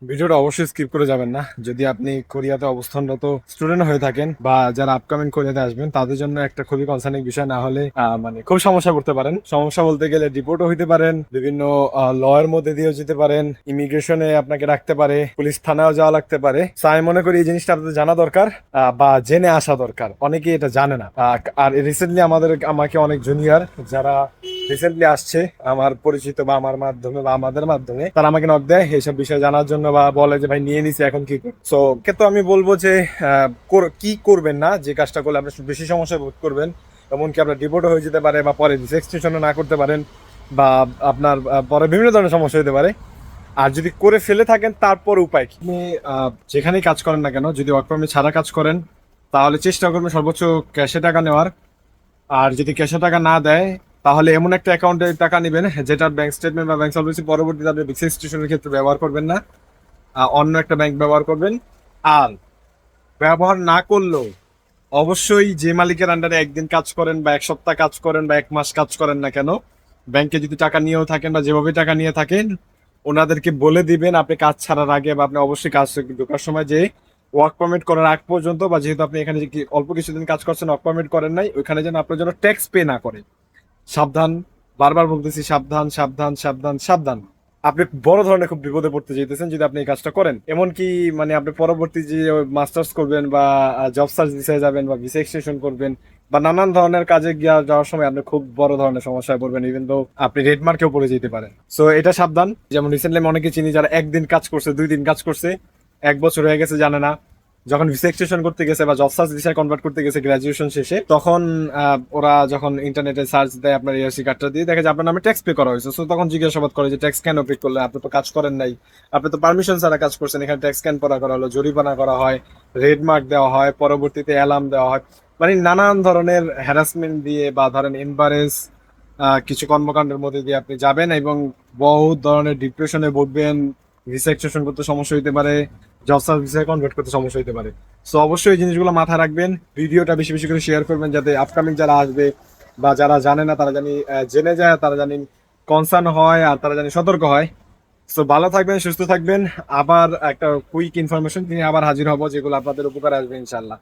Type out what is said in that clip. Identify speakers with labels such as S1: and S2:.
S1: ভিডিওটা অবশ্যই স্কিপ করে যাবেন না। যদি আপনি কোরিয়াতে অবস্থানরত স্টুডেন্ট হয়ে থাকেন বা যারা আপকামিং কোরিয়াতে আসবেন তাদের জন্য একটা খুবই কনসার্নিং বিষয়, না হলে মানে খুব সমস্যা করতে পারেন। সমস্যা বলতে গেলে ডিপোর্টও হইতে পারেন, বিভিন্ন লয়ের মধ্যে দিয়েও যেতে পারেন, ইমিগ্রেশনে আপনাকে রাখতে পারে, পুলিশ থানাও যাওয়া লাগতে পারে। So, আমি মনে করি এই জিনিসটা আপনাদের জানা দরকার বা জেনে আসা দরকার। অনেকেই এটা জানে না। আর রিসেন্টলি আমাকে অনেক জুনিয়র যারা রিসেন্টলি আসছে আমার পরিচিত বা আমার মাধ্যমে বা আমাদের মাধ্যমে, তারা আমাকে নক দেয় এইসব বিষয় জানার জন্য বা বলে যে ভাই নিয়ে নিছি এখন কি করব। সো কে তো আমি বলবো যে কি করবেন না, যে কাজটা করলে আপনি বেশি সমস্যা বোধ করবেন, এমনকি আপনার ডিপোর্ট হয়ে যেতে পারে বা পরে এক্সটেনশনও না করতে পারেন বা আপনার পরে বিভিন্ন ধরনের সমস্যা হতে পারে। আর যদি করে ফেলে থাকেন তারপর উপায় কি? আপনি যেখানেই কাজ করেন না কেন, যদি ওয়ার্ক পারমিট ছাড়া কাজ করেন তাহলে চেষ্টা করবেন সর্বোচ্চ ক্যাশে টাকা নেওয়ার। আর যদি ক্যাশে টাকা না দেয় তাহলে এমন একটা অ্যাকাউন্টে টাকা নেবেন যেটার ব্যাংক স্টেটমেন্ট বা ব্যাংক সলভেন্সি পরবর্তীতে আপনি বিক্স ইনস্টিটিউশনের ক্ষেত্রে ব্যবহার করবেন না, অন্য একটা ব্যাংক ব্যবহার করবেন। আর ব্যবহার না করলেও অবশ্যই যে মালিকের আন্ডারে একদিন কাজ করেন বা এক সপ্তাহ কাজ করেন বা এক মাস কাজ করেন না কেন, ব্যাংকে যদি টাকা নিয়েও থাকেন বা যেভাবে টাকা নিয়ে থাকেন, ওনাদেরকে বলে দিবেন আপনি কাজ ছাড়ার আগে বা আপনি অবশ্যই কাজ ঢোকার সময় যে ওয়ার্ক পারমিট করার আগ পর্যন্ত, বা যেহেতু আপনি এখানে অল্প কিছুদিন কাজ করছেন ওয়ার্ক পারমিট করেন নাই, ওইখানে যেন আপনার জন্য ট্যাক্স পে না করে। সাবধান, বারবার বলতেছি সাবধান সাবধান সাবধান সাবধান। আপনি বড় ধরনের খুব বিপদে পড়তে যেতেছেন যদি আপনি এই কাজটা করেন। এমনকি মানে আপনি পরবর্তী যে মাস্টার্স করবেন বা জব সার্চ ভিসায় যাবেন বা ভিসা এক্সটেনশন করবেন বা নানান ধরনের কাজে যাওয়ার সময় আপনি খুব বড় ধরনের সমস্যায় পড়বেন, ইভেন তো আপনি রেড মার্কেও পড়ে যেতে পারেন। সো এটা সাবধান। যেমন রিসেন্টলি আমি অনেকে চিনি যারা একদিন কাজ করছে, 2 দিন কাজ করছে, 1 বছর হয়ে গেছে জানে না। যখন ভিসা এক্সটেনশন করতে গেছে বা জব সার্চ ভিসায় কনভার্ট করতে গেছে গ্রাজুয়েশন শেষে, তখন ওরা যখন ইন্টারনেটে সার্চ দেয় আপনার এআরসি কার্ডটা দিয়ে, দেখে যে আপনার নামে ট্যাক্স পে করা হয়েছে। সো তখন জিজ্ঞাসাবাদ করে যে ট্যাক্স কেন পে করলেন, আপনি তো কাজ করেন নাই, আপনি তো পারমিশন ছাড়া কাজ করছেন, এখানে ট্যাক্স কেন করা হলো, জরিমানা করা হয়, রেড মার্ক দেওয়া হয়, পরবর্তীতে অ্যালার্ম দেওয়া হয়। মানে নানান ধরনের হ্যারাসমেন্ট দিয়ে বা ধরেন এম্বারেস কিছু কর্মকাণ্ডের মধ্যে দিয়ে আপনি যাবেন এবং বহুত ধরনের ডিপ্রেশনে ভুগবেন। ভিসা এক্সটেনশন করতে সমস্যা হইতে পারে, জব সার্চ ভিসায় কনভার্ট করতে সমস্যা হইতে পারে। সো অবশ্যই এই জিনিসগুলো মাথায় রাখবেন। ভিডিওটা বেশি বেশি করে শেয়ার করবেন যাতে আপকামিং যারা আসবে বা যারা জানে না তারা জানি জেনে যায়, তারা জানি কনসার্ন হয় আর তারা জানি সতর্ক হয়। সো ভালো থাকবেন, সুস্থ থাকবেন। আবার একটা কুইক ইনফরমেশন নিয়ে আবার হাজির হব যেগুলো আপনাদের উপকার আসবে ইনশাল্লাহ।